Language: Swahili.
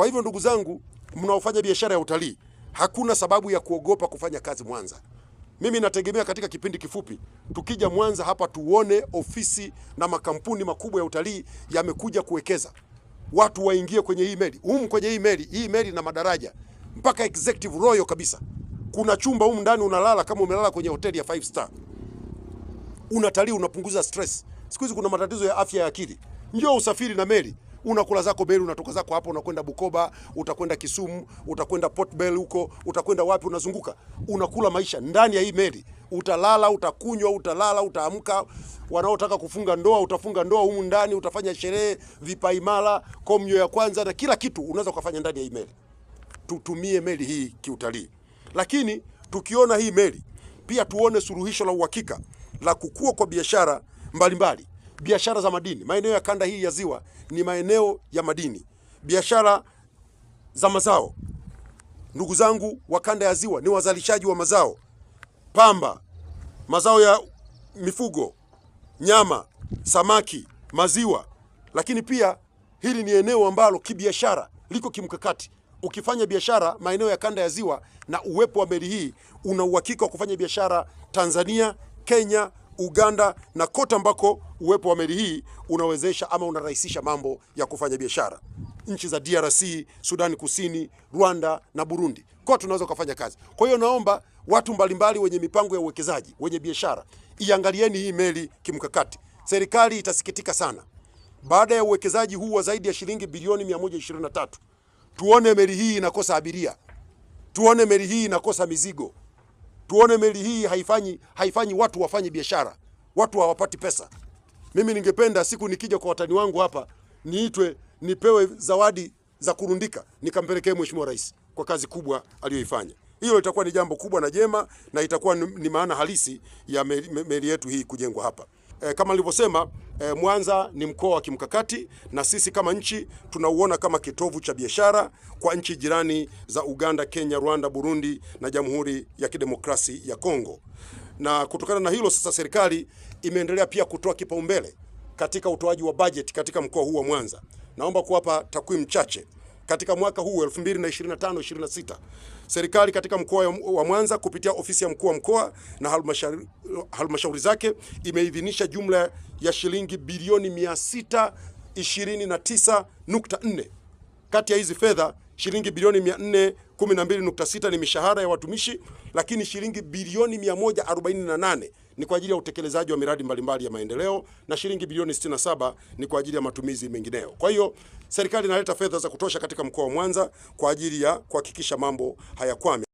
Kwa hivyo ndugu zangu, mnaofanya biashara ya utalii, hakuna sababu ya kuogopa kufanya kazi Mwanza. Mimi nategemea katika kipindi kifupi tukija Mwanza hapa tuone ofisi na makampuni makubwa ya utalii yamekuja kuwekeza. Watu waingie kwenye hii meli. Kwenye hii meli na madaraja mpaka executive royal kabisa. Kuna chumba ndani unalala kama umelala kwenye hoteli ya 5 star. Unatalii, unapunguza stress. Siku hizi kuna matatizo ya afya ya akili. Njoo usafiri na meli. Unakula zako meli, unatoka zako hapo, unakwenda Bukoba, utakwenda Kisumu, utakwenda Port Bell huko, utakwenda wapi, unazunguka. Unakula maisha ndani ya hii meli. Utalala, utakunywa, utalala, utaamka. Wanaotaka kufunga ndoa, utafunga ndoa humu ndani, utafanya sherehe, vipaimara, komnyo ya kwanza na kila kitu unaweza kufanya ndani ya hii meli. Tutumie meli hii kiutalii. Lakini tukiona hii meli, pia tuone suluhisho la uhakika la kukua kwa biashara mbalimbali. Biashara za madini. Maeneo ya kanda hii ya Ziwa ni maeneo ya madini. Biashara za mazao. Ndugu zangu wa kanda ya Ziwa ni wazalishaji wa mazao. Pamba, mazao ya mifugo, nyama, samaki, maziwa. Lakini pia hili ni eneo ambalo kibiashara liko kimkakati. Ukifanya biashara maeneo ya kanda ya Ziwa na uwepo wa meli hii, una uhakika wa kufanya biashara Tanzania, Kenya, Uganda na kote ambako uwepo wa meli hii unawezesha ama unarahisisha mambo ya kufanya biashara. Nchi za DRC, Sudani Kusini, Rwanda na Burundi, kwa tunaweza kufanya kazi. Kwa hiyo naomba watu mbalimbali wenye mipango ya uwekezaji, wenye biashara, iangalieni hii meli kimkakati. Serikali itasikitika sana baada ya uwekezaji huu wa zaidi ya shilingi bilioni 123. Tuone meli hii inakosa abiria. Tuone meli hii inakosa mizigo. Tuone meli hii haifanyi watu wafanye biashara. Watu hawapati pesa. Mimi ningependa siku nikija kwa watani wangu hapa nipewe zawadi za kurundika nikampelekee Mheshimiwa Rais kwa kazi kubwa aliyoifanya. Hilo itakuwa ni jambo kubwa na jema na itakuwa ni maana halisi ya meli yetu hii kujengwa hapa. Kama nilivyosema, Mwanza ni mkoa wa kimkakati na sisi kama nchi tunauona kama kitovu cha biashara kwa nchi jirani za Uganda, Kenya, Rwanda, Burundi na Jamhuri ya Kidemokrasi ya Kongo. Na kutokana na hilo sasa serikali imeendelea pia kutoa kipaumbele katika utoaji wa budget katika mkoa huu wa Mwanza. Naomba kuwapa takwimu chache. Katika mwaka huu 2025-26, serikali katika mkoa wa Mwanza kupitia ofisi ya mkuu wa mkoa na halmashauri zake imeidhinisha jumla ya shilingi bilioni 629.4. Kati ya hizi fedha shilingi bilioni 412.6 ni mishahara ya watumishi, lakini shilingi bilioni 148 ni kwa ajili ya utekelezaji wa miradi mbalimbali ya maendeleo na shilingi bilioni 67 ni kwa ajili ya matumizi mengineyo. Kwa hiyo serikali inaleta fedha za kutosha katika mkoa wa Mwanza kwa ajili ya kuhakikisha mambo hayakwami.